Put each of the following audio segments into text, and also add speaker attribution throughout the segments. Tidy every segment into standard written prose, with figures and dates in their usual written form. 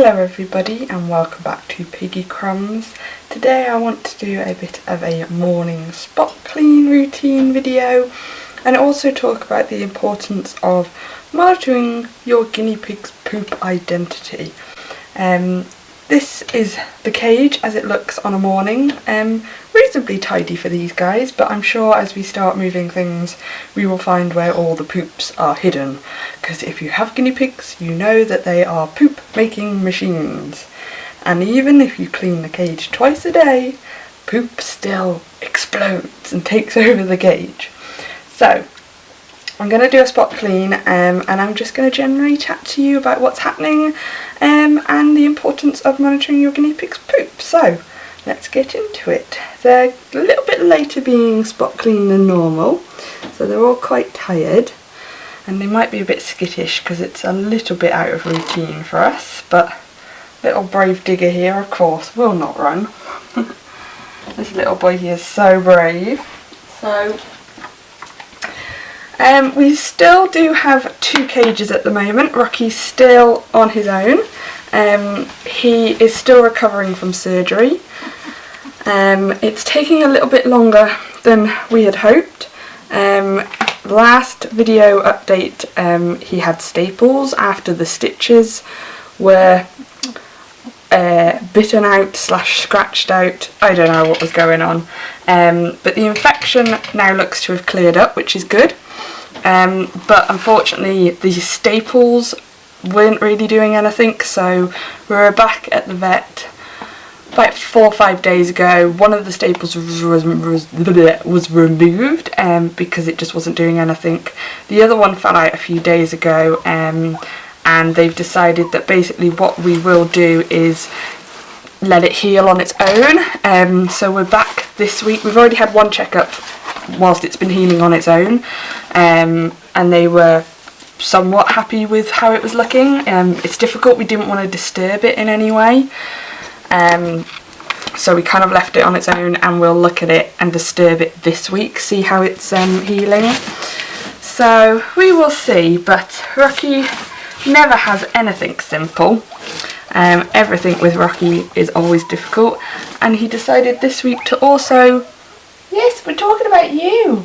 Speaker 1: Hello everybody and welcome back to Piggy Crumbs. Today I want to do a bit of a morning spot clean routine video and also talk about the importance of monitoring your guinea pig's poop identity. This is the cage as it looks on a morning. Reasonably tidy for these guys, but I'm sure as we start moving things we will find where all the poops are hidden, because if you have guinea pigs you know that they are poop making machines, and even if you clean the cage twice a day, poop still explodes and takes over the cage. So I'm going to do a spot clean and I'm just going to generally chat to you about what's happening and the importance of monitoring your guinea pig's poop. So let's get into it. They're a little bit later being spot clean than normal, so they're all quite tired and they might be a bit skittish because it's a little bit out of routine for us, but little brave digger here of course will not run. This little boy here is so brave. So we still do have two cages at the moment. Rocky's still on his own. He is still recovering from surgery. It's taking a little bit longer than we had hoped. Last video update he had staples after the stitches were bitten out / scratched out. I don't know what was going on, but the infection now looks to have cleared up, which is good. But unfortunately the staples weren't really doing anything, so we were back at the vet about 4 or 5 days ago. One of the staples was removed because it just wasn't doing anything. The other one fell out a few days ago, and they've decided that basically what we will do is let it heal on its own. So we're back this week. We've already had one checkup whilst it's been healing on its own, and they were somewhat happy with how it was looking. It's difficult, we didn't want to disturb it in any way, so we kind of left it on its own, and we'll look at it and disturb it this week, see how it's healing. So we will see, but Rocky never has anything simple. Everything with Rocky is always difficult, and he decided this week to also, yes, we're talking about you.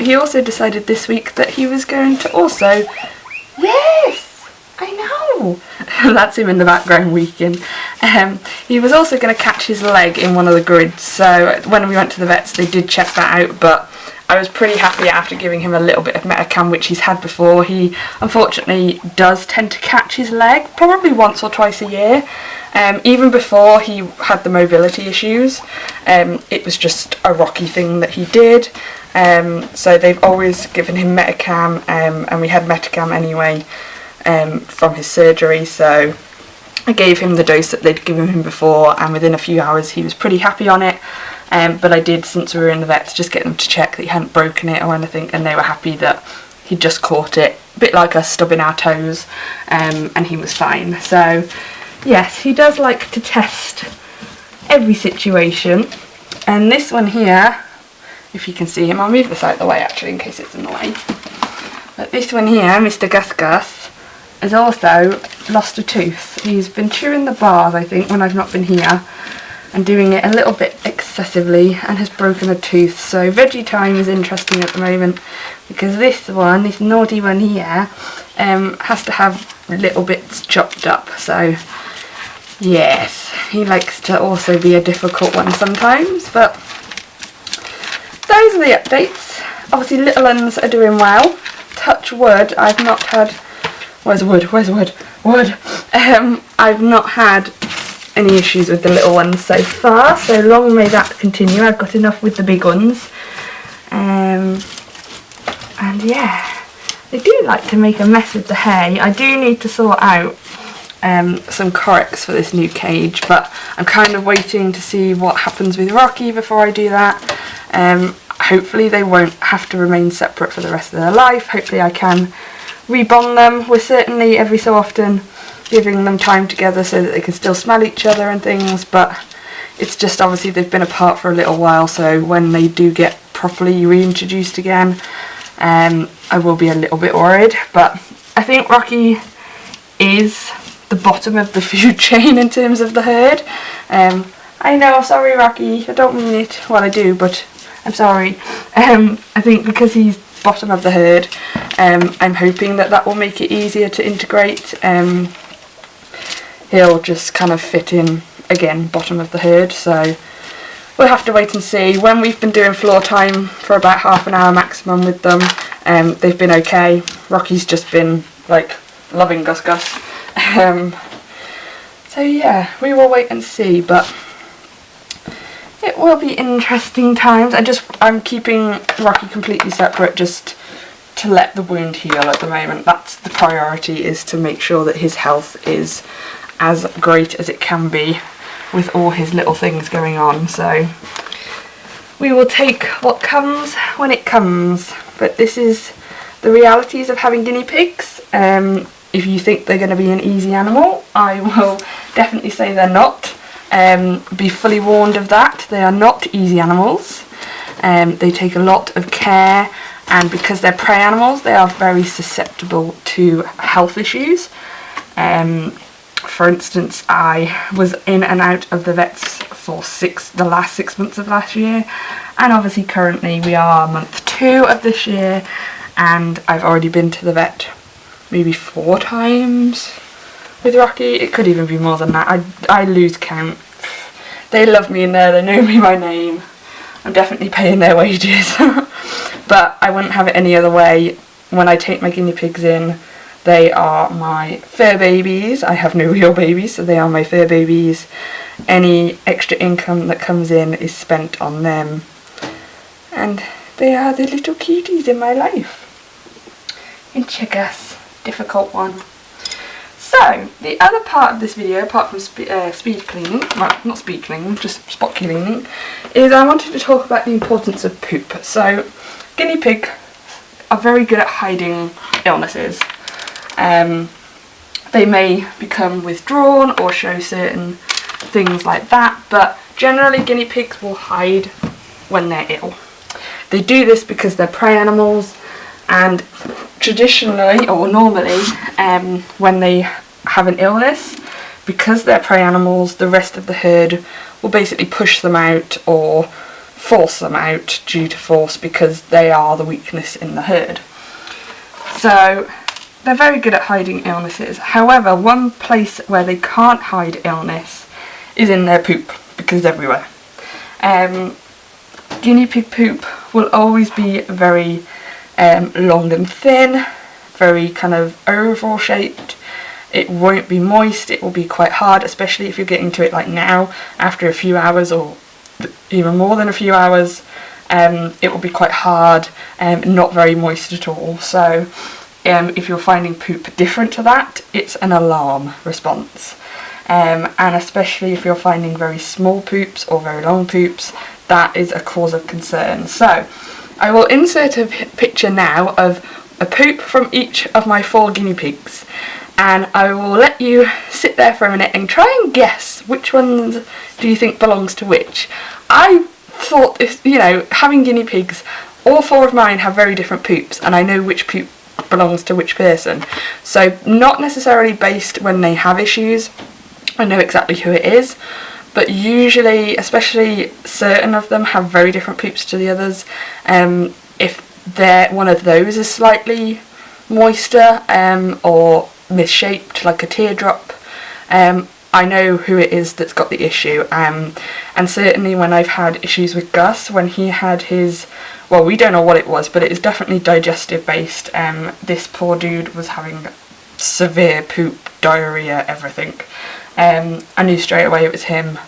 Speaker 1: He also decided this week that he was going to also, yes, I know, that's him in the background weeping. He was also going to catch his leg in one of the grids, so when we went to the vets they did check that out, but I was pretty happy after giving him a little bit of Metacam, which he's had before. He unfortunately does tend to catch his leg probably once or twice a year. Even before he had the mobility issues, it was just a Rocky thing that he did. So they've always given him Metacam, and we had Metacam anyway from his surgery, so I gave him the dose that they'd given him before, and within a few hours he was pretty happy on it. But I did, since we were in the vets, just get them to check that he hadn't broken it or anything, and they were happy that he'd just caught it, a bit like us stubbing our toes, and he was fine. So yes, he does like to test every situation, and this one here, if you can see him, I'll move this out of the way actually in case it's in the way, but this one here, Mr. Gus Gus, has also lost a tooth. He's been chewing the bars, I think, when I've not been here, and doing it a little bit excessively, and has broken a tooth. So veggie time is interesting at the moment, because this one, this naughty one here, has to have little bits chopped up. So yes, he likes to also be a difficult one sometimes, but those are the updates. Obviously little ones are doing well. Touch wood, I've not had, where's wood? I've not had any issues with the little ones so far, so long may that continue. I've got enough with the big ones, and yeah, they do like to make a mess with the hay. I do need to sort out some corrects for this new cage, but I'm kind of waiting to see what happens with Rocky before I do that. Hopefully they won't have to remain separate for the rest of their life. Hopefully I can rebond them. We're certainly every so often giving them time together so that they can still smell each other and things, but it's just obviously they've been apart for a little while, so when they do get properly reintroduced again, I will be a little bit worried. But I think Rocky is the the bottom of the food chain in terms of the herd. I know, sorry Rocky, I don't mean it. Well, I do, but I'm sorry. I think because he's bottom of the herd, I'm hoping that will make it easier to integrate. He'll just kind of fit in, again, bottom of the herd, so we'll have to wait and see. When we've been doing floor time for about half an hour maximum with them, they've been okay. Rocky's just been like loving Gus. So yeah, we will wait and see, but it will be interesting times. I'm keeping Rocky completely separate just to let the wound heal at the moment. That's the priority, is to make sure that his health is as great as it can be with all his little things going on. So we will take what comes when it comes, but this is the realities of having guinea pigs. If you think they're going to be an easy animal, I will definitely say they're not. Be fully warned of that. They are not easy animals. They take a lot of care, and because they're prey animals, they are very susceptible to health issues. For instance, I was in and out of the vets for the last 6 months of last year, and obviously currently we are month 2 of this year, and I've already been to the vet maybe 4 times with Rocky. It could even be more than that. I lose count. They love me in there, they know me by name. I'm definitely paying their wages. But I wouldn't have it any other way. When I take my guinea pigs in, they are my fur babies. I have no real babies, so they are my fur babies. Any extra income that comes in is spent on them. And they are the little cuties in my life. And chickas, difficult one. So, the other part of this video, apart from speed cleaning, well, not speed cleaning, just spot cleaning, is I wanted to talk about the importance of poop. So, guinea pigs are very good at hiding illnesses. They may become withdrawn or show certain things like that, but generally guinea pigs will hide when they're ill. They do this because they're prey animals, and traditionally or normally when they have an illness, because they're prey animals, the rest of the herd will basically push them out or force them out due to force, because they are the weakness in the herd. So they're very good at hiding illnesses. However, one place where they can't hide illness is in their poop, because it's everywhere. Guinea pig poop will always be very long and thin, very kind of oval shaped. It won't be moist, it will be quite hard, especially if you're getting to it like now, after a few hours or even more than a few hours. It will be quite hard, not very moist at all. So if you're finding poop different to that, it's an alarm response. And especially if you're finding very small poops or very long poops, that is a cause of concern. So I will insert a picture now of a poop from each of my 4 guinea pigs, and I will let you sit there for a minute and try and guess which ones do you think belongs to which. I thought this, having guinea pigs, all 4 of mine have very different poops, and I know which poop belongs to which person. So not necessarily based when they have issues, I know exactly who it is, but usually, especially certain of them have very different poops to the others. If one of those is slightly moister or misshapen, like a teardrop, I know who it is that's got the issue. And certainly when I've had issues with Gus, when he had his, well, we don't know what it was, but it is definitely digestive based. This poor dude was having severe poop, diarrhea, everything. I knew straight away it was him,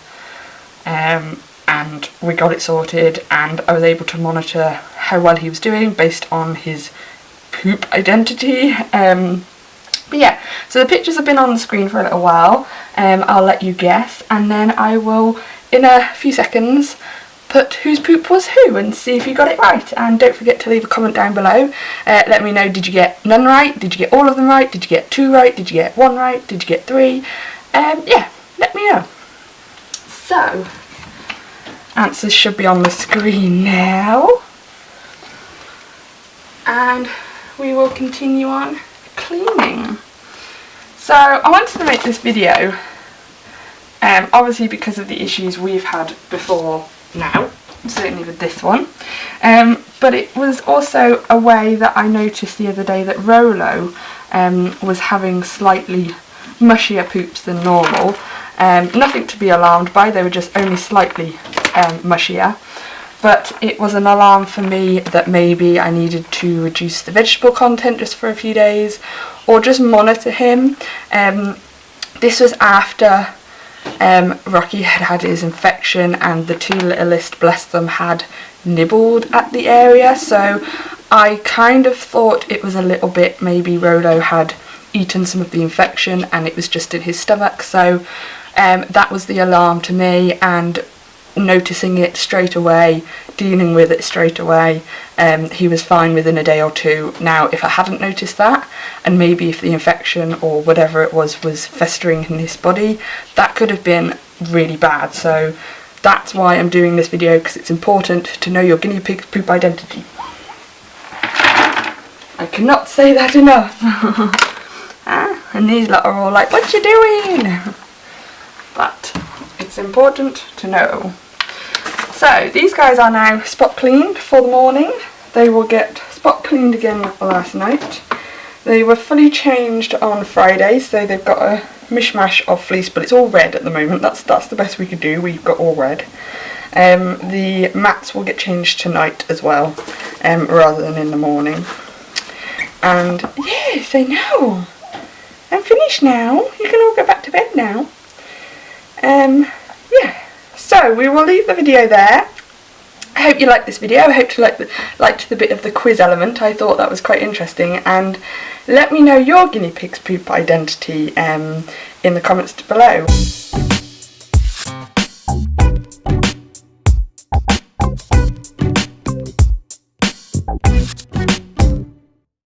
Speaker 1: and we got it sorted, and I was able to monitor how well he was doing based on his poop identity. But yeah, so the pictures have been on the screen for a little while. I'll let you guess, and then I will, in a few seconds, put whose poop was who and see if you got it right. And don't forget to leave a comment down below. Let me know, did you get none right? Did you get all of them right? Did you get 2 right? Did you get 1 right? Did you get 3? Yeah, let me know. So, answers should be on the screen now. And we will continue on cleaning. So I wanted to make this video, obviously because of the issues we've had before now, certainly with this one, but it was also a way that I noticed the other day that Rolo was having slightly mushier poops than normal. Nothing to be alarmed by, they were just only slightly mushier, but it was an alarm for me that maybe I needed to reduce the vegetable content just for a few days, or just monitor him. This was after Rocky had had his infection and the two littlest, bless them, had nibbled at the area, so I kind of thought it was a little bit, maybe Rolo had eaten some of the infection and it was just in his stomach, so that was the alarm to me, and noticing it straight away, dealing with it straight away, he was fine within a day or two. Now if I hadn't noticed that, and maybe if the infection or whatever it was festering in his body, that could have been really bad. So that's why I'm doing this video, because it's important to know your guinea pig poop identity. I cannot say that enough. And these lot are all like, what you doing? But it's important to know. So these guys are now spot cleaned for the morning. They will get spot cleaned again last night. They were fully changed on Friday, so they've got a mishmash of fleece, but it's all red at the moment. That's the best we could do. We've got all red. The mats will get changed tonight as well, rather than in the morning. And yes, I know. I'm finished now. You can all go back to bed now. Yeah. So we will leave the video there. I hope you liked this video. I hope you liked the bit of the quiz element. I thought that was quite interesting. And let me know your guinea pig's poop identity in the comments below.